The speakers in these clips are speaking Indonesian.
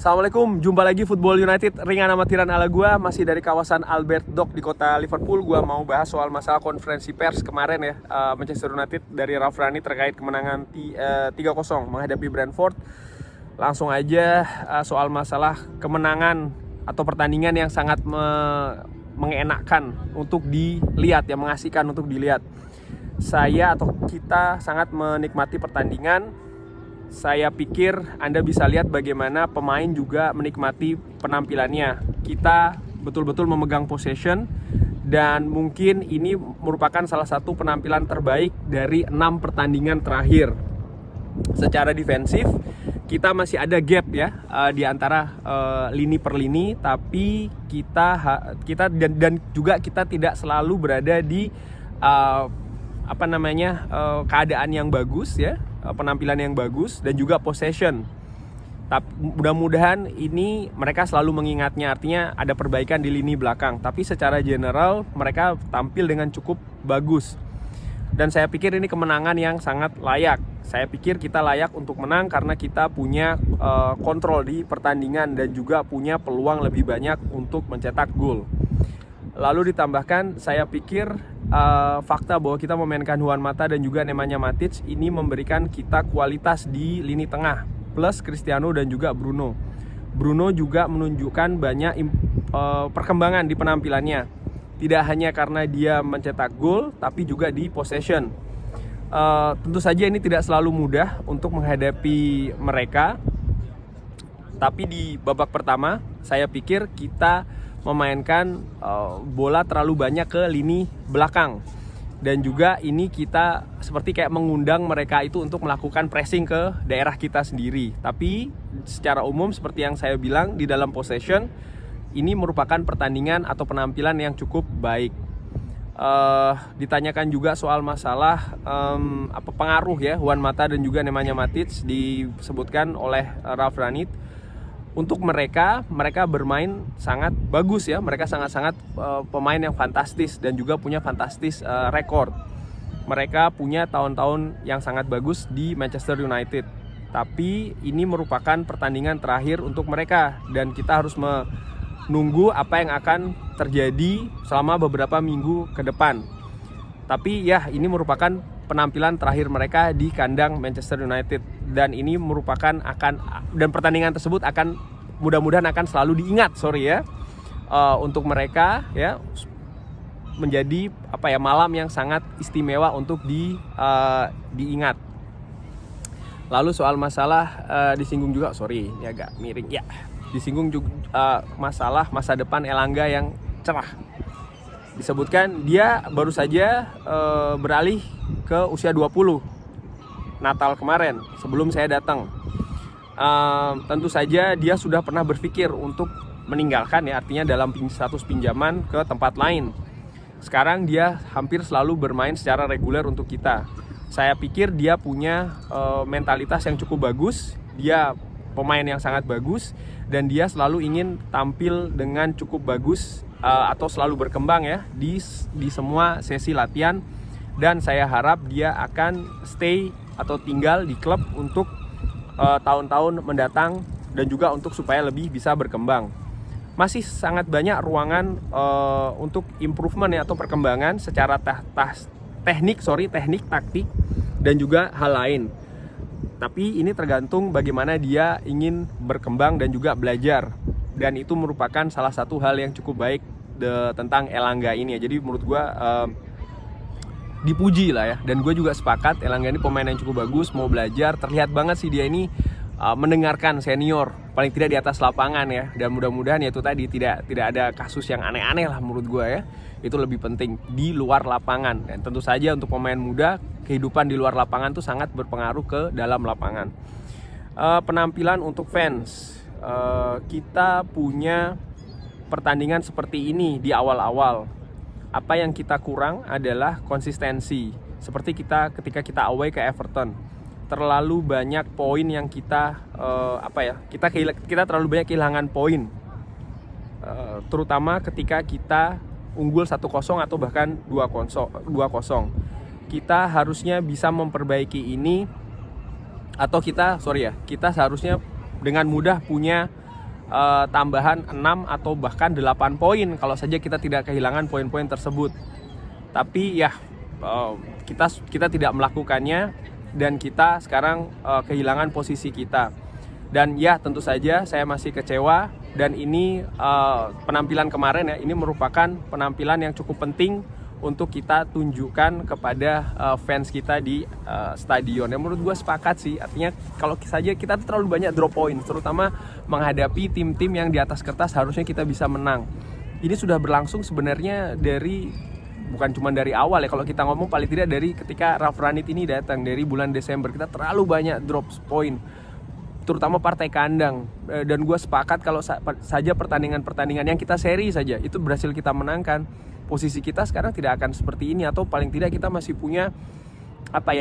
Assalamualaikum, jumpa lagi Football United, ringan amatiran ala gua, masih dari kawasan Albert Dock di kota Liverpool. Gua mau bahas soal masalah konferensi pers kemarin ya, Manchester United dari Ralf Rangnick terkait kemenangan 3-0 menghadapi Brentford. Langsung aja soal masalah kemenangan atau pertandingan yang sangat mengenakan untuk dilihat ya, mengasihkan untuk dilihat. Saya atau kita sangat menikmati pertandingan. Saya pikir Anda bisa lihat bagaimana pemain juga menikmati penampilannya. Kita betul-betul memegang possession dan mungkin ini merupakan salah satu penampilan terbaik dari 6 pertandingan terakhir. Secara defensif kita masih ada gap ya di antara lini per lini, tapi kita dan juga kita tidak selalu berada di keadaan yang bagus ya, penampilan yang bagus dan juga possession. Tapi mudah-mudahan ini mereka selalu mengingatnya, artinya ada perbaikan di lini belakang. Tapi secara general mereka tampil dengan cukup bagus. Dan saya pikir ini kemenangan yang sangat layak. Saya pikir kita layak untuk menang karena kita punya kontrol di pertandingan dan juga punya peluang lebih banyak untuk mencetak gol. Lalu ditambahkan saya pikir fakta bahwa kita memainkan Juan Mata dan juga Nemanja Matic ini memberikan kita kualitas di lini tengah plus Cristiano dan juga Bruno. Bruno juga menunjukkan banyak perkembangan di penampilannya, tidak hanya karena dia mencetak gol tapi juga di possession. Tentu saja ini tidak selalu mudah untuk menghadapi mereka, tapi di babak pertama saya pikir kita memainkan bola terlalu banyak ke lini belakang. Dan juga ini kita seperti kayak mengundang mereka itu untuk melakukan pressing ke daerah kita sendiri. Tapi secara umum seperti yang saya bilang, di dalam possession ini merupakan pertandingan atau penampilan yang cukup baik. Ditanyakan juga soal masalah pengaruh ya Juan Mata dan juga Nemanja Matic, disebutkan oleh Ralf Rangnick. Untuk mereka bermain sangat bagus ya. Mereka sangat-sangat pemain yang fantastis dan juga punya fantastis rekor. Mereka punya tahun-tahun yang sangat bagus di Manchester United. Tapi ini merupakan pertandingan terakhir untuk mereka dan kita harus menunggu apa yang akan terjadi selama beberapa minggu ke depan. Tapi ya, ini merupakan penampilan terakhir mereka di kandang Manchester United dan ini merupakan dan pertandingan tersebut akan mudah-mudahan akan selalu diingat untuk mereka ya, menjadi malam yang sangat istimewa untuk diingat. Lalu soal masalah disinggung juga ini agak miring ya, disinggung juga masalah masa depan Elanga yang cerah. Disebutkan dia baru saja beralih ke usia 20 Natal kemarin sebelum saya datang. Tentu saja dia sudah pernah berpikir untuk meninggalkan ya, artinya dalam status pinjaman ke tempat lain. Sekarang dia hampir selalu bermain secara reguler untuk kita. Saya pikir dia punya mentalitas yang cukup bagus. Dia pemain yang sangat bagus dan dia selalu ingin tampil dengan cukup bagus atau selalu berkembang ya di semua sesi latihan. Dan saya harap dia akan stay atau tinggal di klub untuk tahun-tahun mendatang dan juga untuk supaya lebih bisa berkembang. Masih sangat banyak ruangan untuk improvement ya, atau perkembangan secara teknik, taktik dan juga hal lain. Tapi ini tergantung bagaimana dia ingin berkembang dan juga belajar. Dan itu merupakan salah satu hal yang cukup baik tentang Elanga ini ya. Jadi menurut gue dipuji lah ya, dan gue juga sepakat Elanga ini pemain yang cukup bagus, mau belajar. Terlihat banget sih dia ini mendengarkan senior, paling tidak di atas lapangan ya. Dan mudah-mudahan ya itu tadi tidak ada kasus yang aneh-aneh lah menurut gue ya. Itu lebih penting di luar lapangan. Dan tentu saja untuk pemain muda, kehidupan di luar lapangan tuh sangat berpengaruh ke dalam lapangan. Penampilan untuk fans, kita punya pertandingan seperti ini di awal-awal. Apa yang kita kurang adalah konsistensi. Seperti ketika kita away ke Everton, terlalu banyak poin yang kita terlalu banyak kehilangan poin. Terutama ketika kita unggul 1-0 atau bahkan 2-0. Kita harusnya bisa memperbaiki ini, atau kita seharusnya dengan mudah punya tambahan 6 atau bahkan 8 poin kalau saja kita tidak kehilangan poin-poin tersebut. Tapi ya kita tidak melakukannya dan kita sekarang kehilangan posisi kita. Dan ya tentu saja saya masih kecewa, dan ini penampilan kemarin ya, ini merupakan penampilan yang cukup penting untuk kita tunjukkan kepada fans kita di stadion. Yang menurut gue sepakat sih, artinya kalau saja kita terlalu banyak drop point, terutama menghadapi tim-tim yang di atas kertas harusnya kita bisa menang. Ini sudah berlangsung sebenarnya bukan cuma dari awal ya, kalau kita ngomong paling tidak dari ketika Ralf Rangnick ini datang dari bulan Desember, kita terlalu banyak drop point, terutama partai kandang. Dan gue sepakat kalau saja pertandingan-pertandingan yang kita seri saja itu berhasil kita menangkan, posisi kita sekarang tidak akan seperti ini, atau paling tidak kita masih punya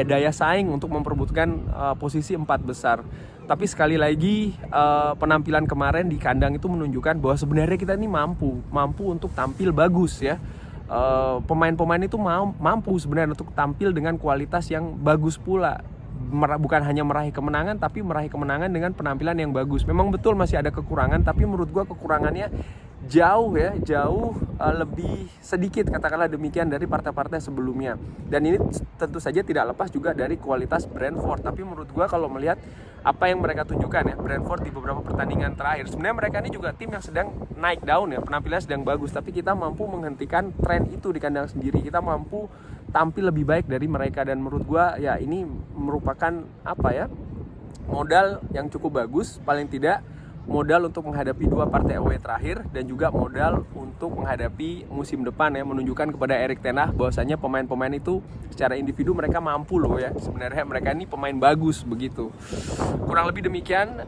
daya saing untuk memperebutkan posisi 4 besar. Tapi sekali lagi penampilan kemarin di kandang itu menunjukkan bahwa sebenarnya kita ini mampu untuk tampil bagus ya. Pemain-pemain itu mampu sebenarnya untuk tampil dengan kualitas yang bagus pula. Bukan hanya meraih kemenangan, tapi meraih kemenangan dengan penampilan yang bagus. Memang betul masih ada kekurangan, tapi menurut gua kekurangannya jauh lebih sedikit, katakanlah demikian, dari partai-partai sebelumnya. Dan ini tentu saja tidak lepas juga dari kualitas Brentford. Tapi menurut gua kalau melihat apa yang mereka tunjukkan ya, Brentford di beberapa pertandingan terakhir, sebenarnya mereka ini juga tim yang sedang naik daun ya, penampilannya sedang bagus, tapi kita mampu menghentikan tren itu di kandang sendiri. Kita mampu tampil lebih baik dari mereka, dan menurut gua ya ini merupakan modal yang cukup bagus, paling tidak modal untuk menghadapi 2 partai away terakhir, dan juga modal untuk menghadapi musim depan ya, menunjukkan kepada Erik ten Hag bahwasanya pemain-pemain itu secara individu mereka mampu loh ya, sebenarnya mereka ini pemain bagus begitu. Kurang lebih demikian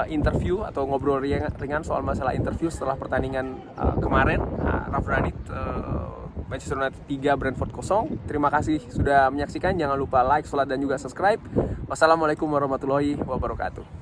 interview atau ngobrol ringan soal masalah interview setelah pertandingan kemarin. Ralf Rangnick Manchester United 3, Brentford 0. Terima kasih sudah menyaksikan. Jangan lupa like, share, dan juga subscribe. Wassalamualaikum warahmatullahi wabarakatuh.